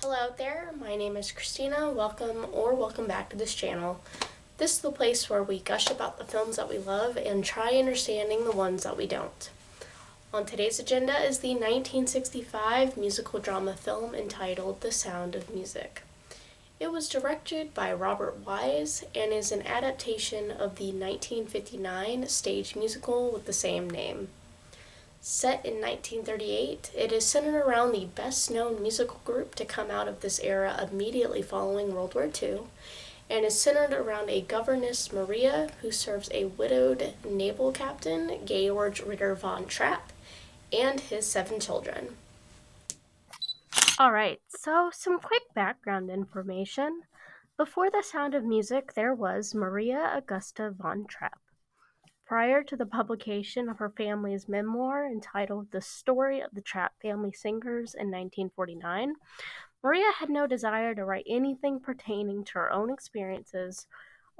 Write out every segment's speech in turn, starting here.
Hello out there, my name is Christina. Welcome back to this channel. This is the place where we gush about the films that we love and try understanding the ones that we don't. On today's agenda is the 1965 musical drama film entitled The Sound of Music. It was directed by Robert Wise and is an adaptation of the 1959 stage musical with the same name. Set in 1938, it is centered around the best-known musical group to come out of this era immediately following World War II, and is centered around a governess, Maria, who serves a widowed naval captain, Georg Ritter von Trapp, and his 7 children. Alright, so some quick background information. Before The Sound of Music, there was Maria Augusta von Trapp. Prior to the publication of her family's memoir entitled The Story of the Trapp Family Singers in 1949, Maria had no desire to write anything pertaining to her own experiences,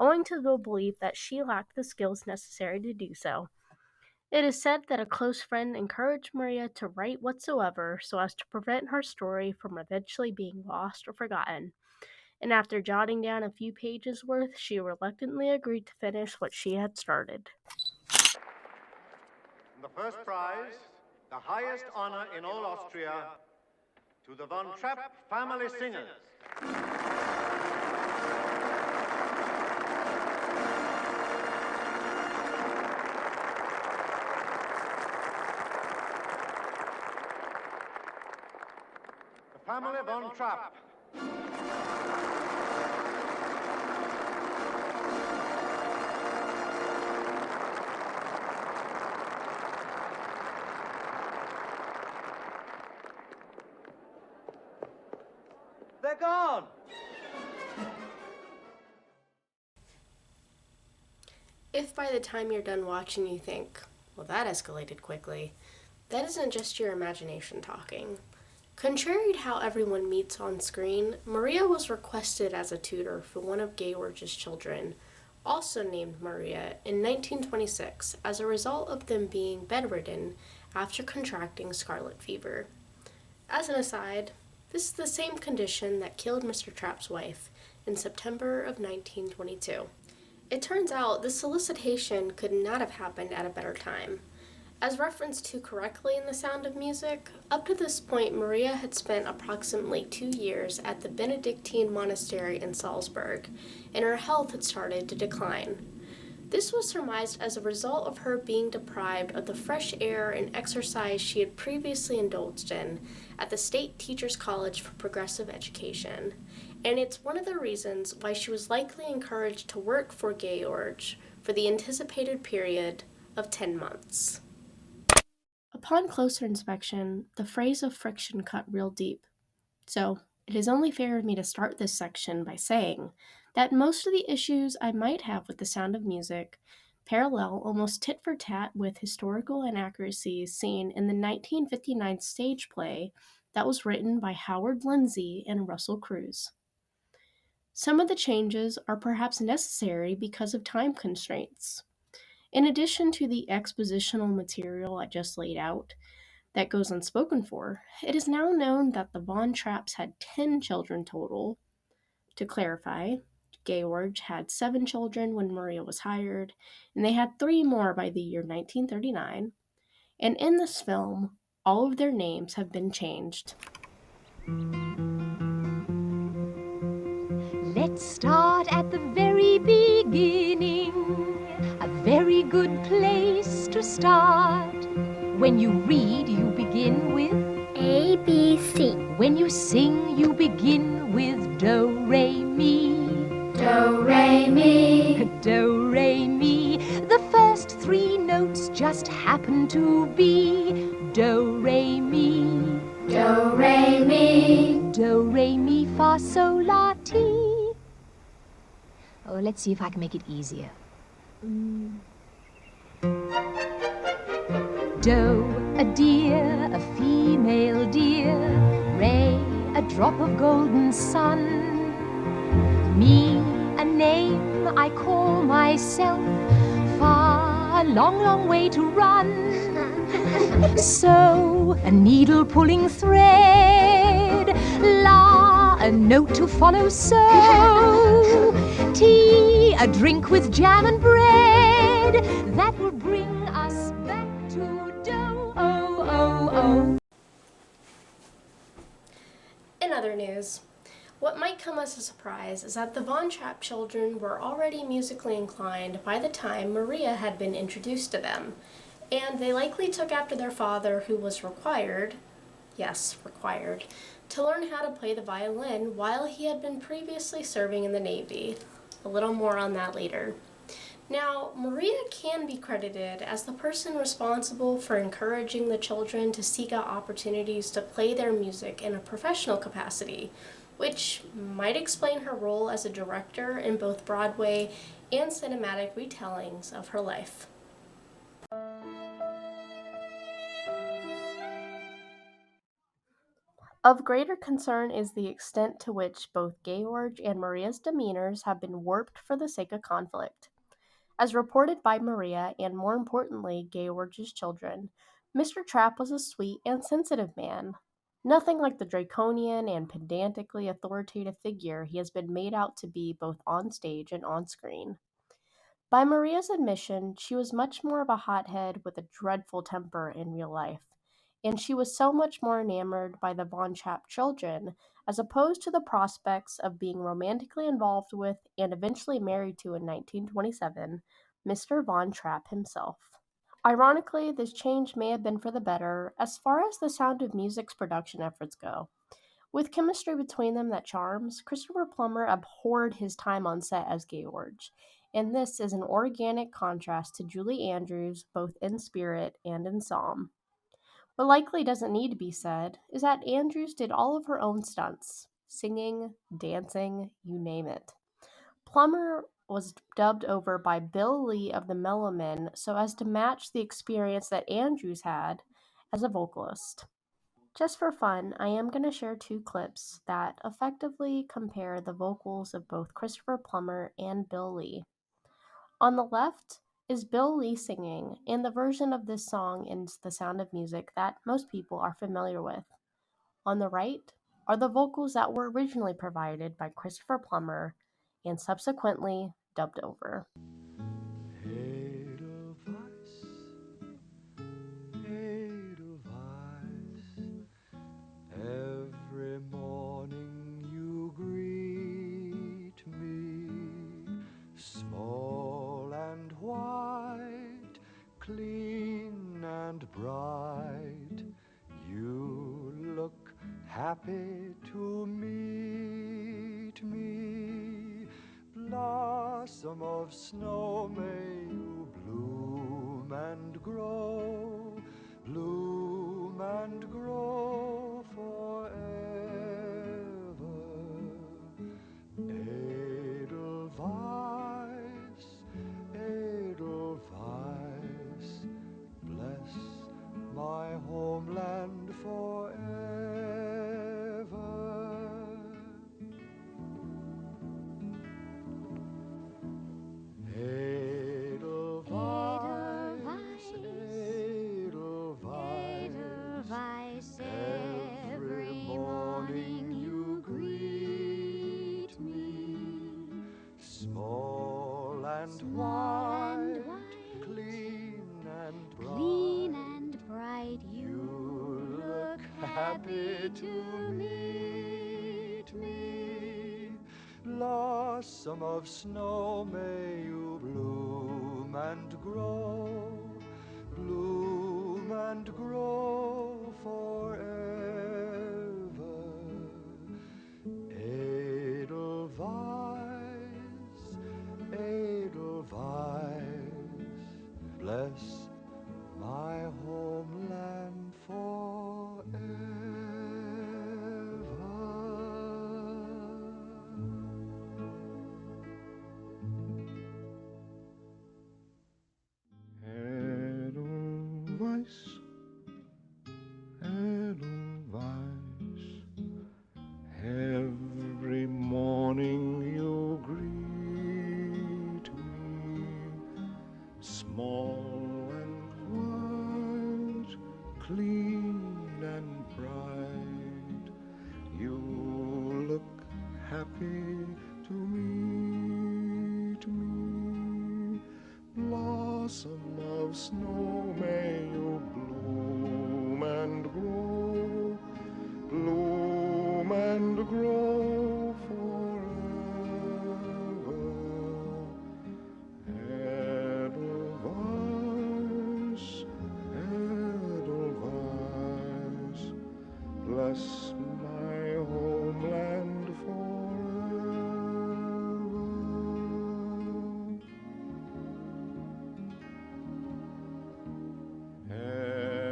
owing to the belief that she lacked the skills necessary to do so. It is said that a close friend encouraged Maria to write whatsoever so as to prevent her story from eventually being lost or forgotten. And after jotting down a few pages worth, she reluctantly agreed to finish what she had started. The first prize, the highest honor in all Austria, to the von Trapp family singers. The family von Trapp. They're gone! If by the time you're done watching you think, well, that escalated quickly, that isn't just your imagination talking. Contrary to how everyone meets on screen, Maria was requested as a tutor for one of Georg's children, also named Maria, in 1926 as a result of them being bedridden after contracting scarlet fever. As an aside, this is the same condition that killed Mr. Trapp's wife in September of 1922. It turns out this solicitation could not have happened at a better time. As referenced to correctly in The Sound of Music, up to this point Maria had spent approximately 2 years at the Benedictine monastery in Salzburg, and her health had started to decline. This was surmised as a result of her being deprived of the fresh air and exercise she had previously indulged in at the State Teachers College for Progressive Education, and it's one of the reasons why she was likely encouraged to work for Georg for the anticipated period of 10 months. Upon closer inspection, the phrase of friction cut real deep, so it is only fair of me to start this section by saying that most of the issues I might have with The Sound of Music parallel almost tit for tat with historical inaccuracies seen in the 1959 stage play that was written by Howard Lindsay and Russell Cruz. Some of the changes are perhaps necessary because of time constraints. In addition to the expositional material I just laid out that goes unspoken for, it is now known that the Von Trapps had 10 children total. To clarify, Georg had 7 children when Maria was hired, and they had 3 more by the year 1939, and in this film, all of their names have been changed. Let's start at the very beginning, a very good place to start. When you read, you begin with A, B, C. When you sing, you begin with do, re, mi. Do, re, mi. Do, re, mi. The first 3 notes just happen to be do, re, mi. Do, re, mi. Do, re, mi, fa, sol, la, ti. Oh, let's see if I can make it easier. Do, a deer, a female deer. Re, a drop of golden sun. Mi, a name I call myself. Fa, a long, long way to run. So, a needle pulling thread. La, a note to follow, so tea, a drink with jam and bread, that will bring us back to dough. Oh, oh, oh. In other news, what might come as a surprise is that the Von Trapp children were already musically inclined by the time Maria had been introduced to them, and they likely took after their father, who was required, yes, required, to learn how to play the violin while he had been previously serving in the Navy. A little more on that later. Now, Maria can be credited as the person responsible for encouraging the children to seek out opportunities to play their music in a professional capacity, which might explain her role as a director in both Broadway and cinematic retellings of her life. Of greater concern is the extent to which both George and Maria's demeanors have been warped for the sake of conflict. As reported by Maria, and more importantly, George's children, Mr. Trapp was a sweet and sensitive man. Nothing like the draconian and pedantically authoritative figure he has been made out to be both on stage and on screen. By Maria's admission, she was much more of a hothead with a dreadful temper in real life, and she was so much more enamored by the Von Trapp children as opposed to the prospects of being romantically involved with and eventually married to in 1927, Mr. Von Trapp himself. Ironically, this change may have been for the better as far as the Sound of Music's production efforts go. With chemistry between them that charms, Christopher Plummer abhorred his time on set as George, and this is an organic contrast to Julie Andrews both in spirit and in song. What likely doesn't need to be said is that Andrews did all of her own stunts, singing, dancing, you name it. Plummer was dubbed over by Bill Lee of the Mellow so as to match the experience that Andrews had as a vocalist. Just for fun, I am going to share two clips that effectively compare the vocals of both Christopher Plummer and Bill Lee. On the left is Bill Lee singing, and the version of this song in The Sound of Music that most people are familiar with. On the right are the vocals that were originally provided by Christopher Plummer and subsequently dubbed over. Edelweiss, Edelweiss, every morning you greet me, small and white, clean and bright, you look happy to meet me. Blossom of snow, may you bloom and grow forever. Edelweiss, Edelweiss, bless my homeland forever. Edelweiss, Edelweiss, every morning you greet me, small and white, clean and bright, you look happy to meet me. Blossom of snow, may you bloom and grow forever. Edelweiss, Edelweiss, bless my homeland forever. Edelweiss, Edelweiss, happy to meet me. Blossom of snow, may you bloom and grow, bloom and grow forever. Edelweiss, Edelweiss, bless my homeland forever.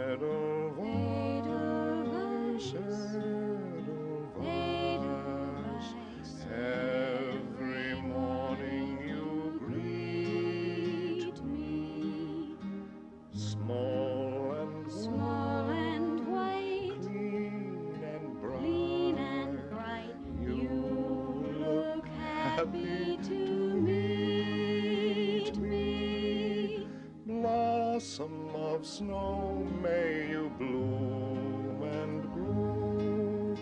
Edelweiss, Edelweiss, every morning you greet me, small and white, clean and bright, you look happy to meet me. Blossom of snow, may you bloom and grow,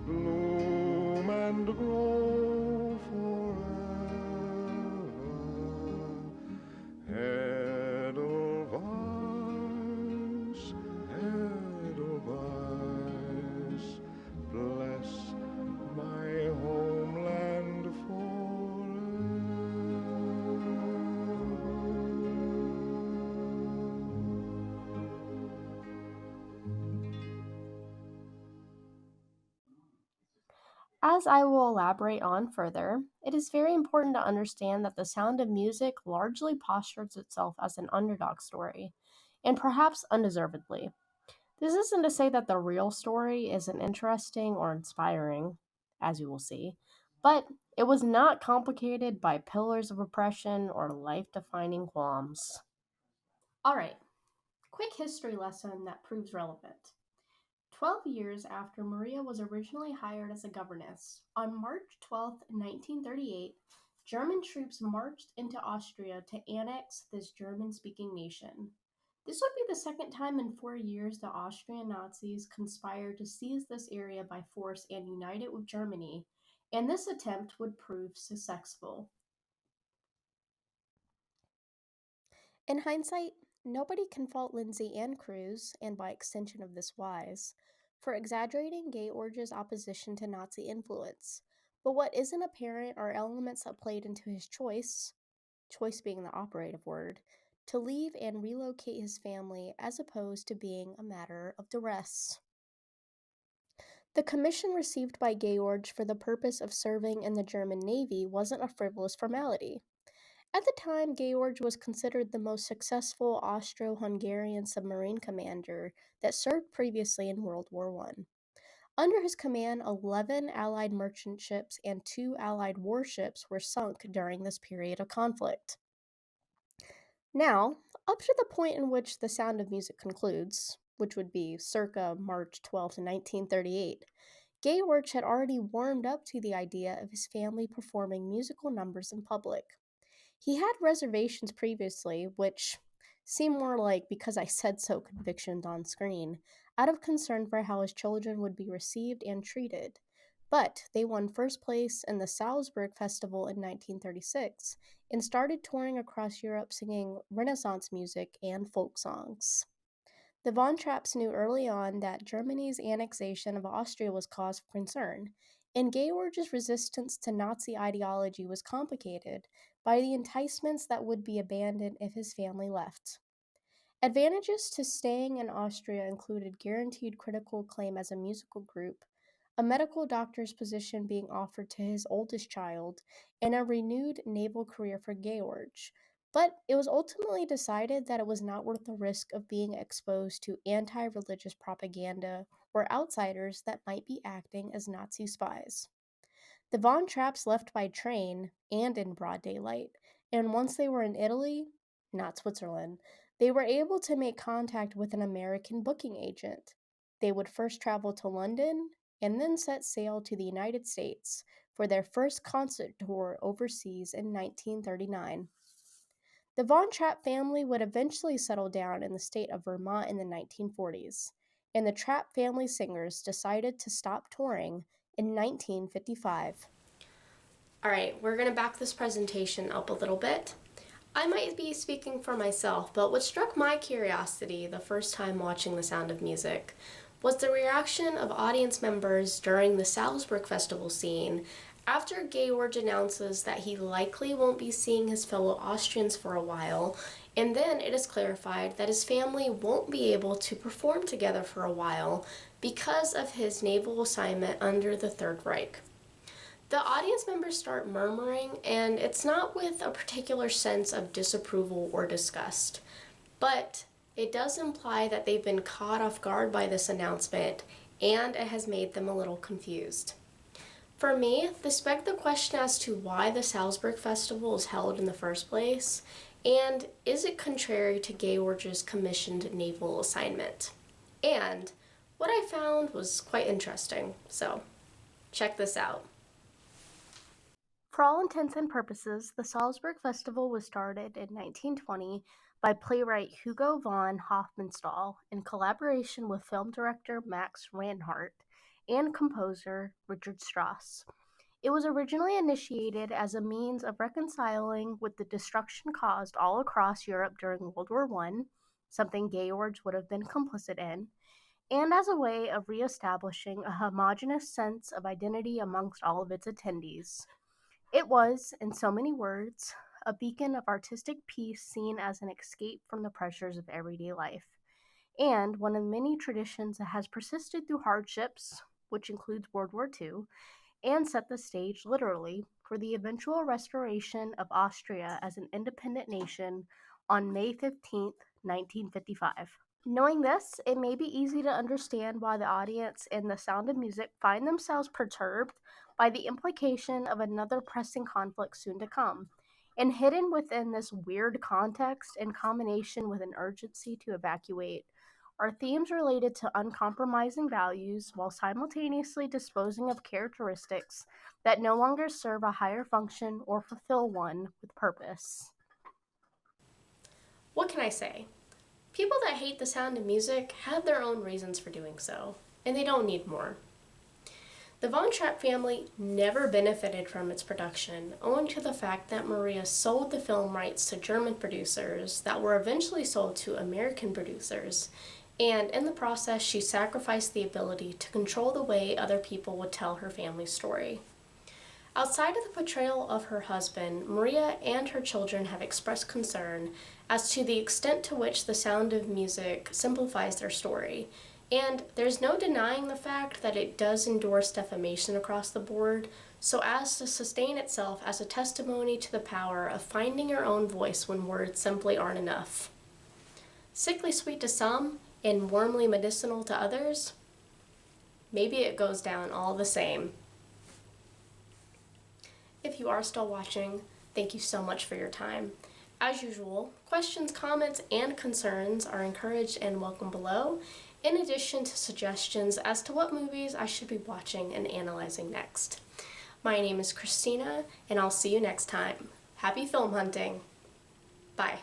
bloom and grow forever. Edelweiss, Edelweiss, bless my homeland As I will elaborate on further, it is very important to understand that The Sound of Music largely postures itself as an underdog story, and perhaps undeservedly. This isn't to say that the real story isn't interesting or inspiring, as you will see, but it was not complicated by pillars of oppression or life defining qualms. Alright, quick history lesson that proves relevant. 12 years after Maria was originally hired as a governess, on March 12, 1938, German troops marched into Austria to annex this German-speaking nation. This would be the second time in 4 years the Austrian Nazis conspired to seize this area by force and unite it with Germany, and this attempt would prove successful. In hindsight, nobody can fault Lindsay and Cruz, and by extension of this Wise, for exaggerating George's opposition to Nazi influence. But what isn't apparent are elements that played into his choice being the operative word, to leave and relocate his family as opposed to being a matter of duress. The commission received by George for the purpose of serving in the German Navy wasn't a frivolous formality. At the time, George was considered the most successful Austro-Hungarian submarine commander that served previously in World War I. Under his command, 11 Allied merchant ships and 2 Allied warships were sunk during this period of conflict. Now, up to the point in which The Sound of Music concludes, which would be circa March 12, 1938, George had already warmed up to the idea of his family performing musical numbers in public. He had reservations previously, which seem more like because I said so convictions on screen, out of concern for how his children would be received and treated. But they won first place in the Salzburg Festival in 1936 and started touring across Europe singing Renaissance music and folk songs. The Von Trapps knew early on that Germany's annexation of Austria was cause for concern, and George's resistance to Nazi ideology was complicated by the enticements that would be abandoned if his family left. Advantages to staying in Austria included guaranteed critical acclaim as a musical group, a medical doctor's position being offered to his oldest child, and a renewed naval career for George. But it was ultimately decided that it was not worth the risk of being exposed to anti-religious propaganda or outsiders that might be acting as Nazi spies. The Von Trapps left by train and in broad daylight, and once they were in Italy, not Switzerland, they were able to make contact with an American booking agent. They would first travel to London and then set sail to the United States for their first concert tour overseas in 1939. The Von Trapp family would eventually settle down in the state of Vermont in the 1940s, and the Trapp family singers decided to stop touring in 1955. Alright, we're gonna back this presentation up a little bit. I might be speaking for myself, but what struck my curiosity the first time watching The Sound of Music was the reaction of audience members during the Salzburg Festival scene after Georg announces that he likely won't be seeing his fellow Austrians for a while, and then it is clarified that his family won't be able to perform together for a while because of his naval assignment under the Third Reich. The audience members start murmuring, and it's not with a particular sense of disapproval or disgust, but it does imply that they've been caught off guard by this announcement, and it has made them a little confused. For me, this begged the question as to why the Salzburg Festival is held in the first place, and is it contrary to Georg's commissioned naval assignment? And what I found was quite interesting, so check this out. For all intents and purposes, the Salzburg Festival was started in 1920 by playwright Hugo von Hofmannsthal in collaboration with film director Max Reinhardt and composer Richard Strauss. It was originally initiated as a means of reconciling with the destruction caused all across Europe during World War I, something Georg would have been complicit in, and as a way of re-establishing a homogeneous sense of identity amongst all of its attendees. It was, in so many words, a beacon of artistic peace seen as an escape from the pressures of everyday life, and one of many traditions that has persisted through hardships, which includes World War II, and set the stage, literally, for the eventual restoration of Austria as an independent nation on May 15, 1955. Knowing this, it may be easy to understand why the audience in The Sound of Music find themselves perturbed by the implication of another pressing conflict soon to come. And hidden within this weird context, in combination with an urgency to evacuate, are themes related to uncompromising values while simultaneously disposing of characteristics that no longer serve a higher function or fulfill one with purpose. What can I say? People that hate The Sound of Music have their own reasons for doing so, and they don't need more. The Von Trapp family never benefited from its production, owing to the fact that Maria sold the film rights to German producers that were eventually sold to American producers, and in the process she sacrificed the ability to control the way other people would tell her family's story. Outside of the portrayal of her husband, Maria and her children have expressed concern as to the extent to which The Sound of Music simplifies their story, and there's no denying the fact that it does endorse defamation across the board, so as to sustain itself as a testimony to the power of finding your own voice when words simply aren't enough. Sickly sweet to some and warmly medicinal to others? Maybe it goes down all the same. If you are still watching, thank you so much for your time. As usual, questions, comments, and concerns are encouraged and welcome below, in addition to suggestions as to what movies I should be watching and analyzing next. My name is Christina, and I'll see you next time. Happy film hunting! Bye.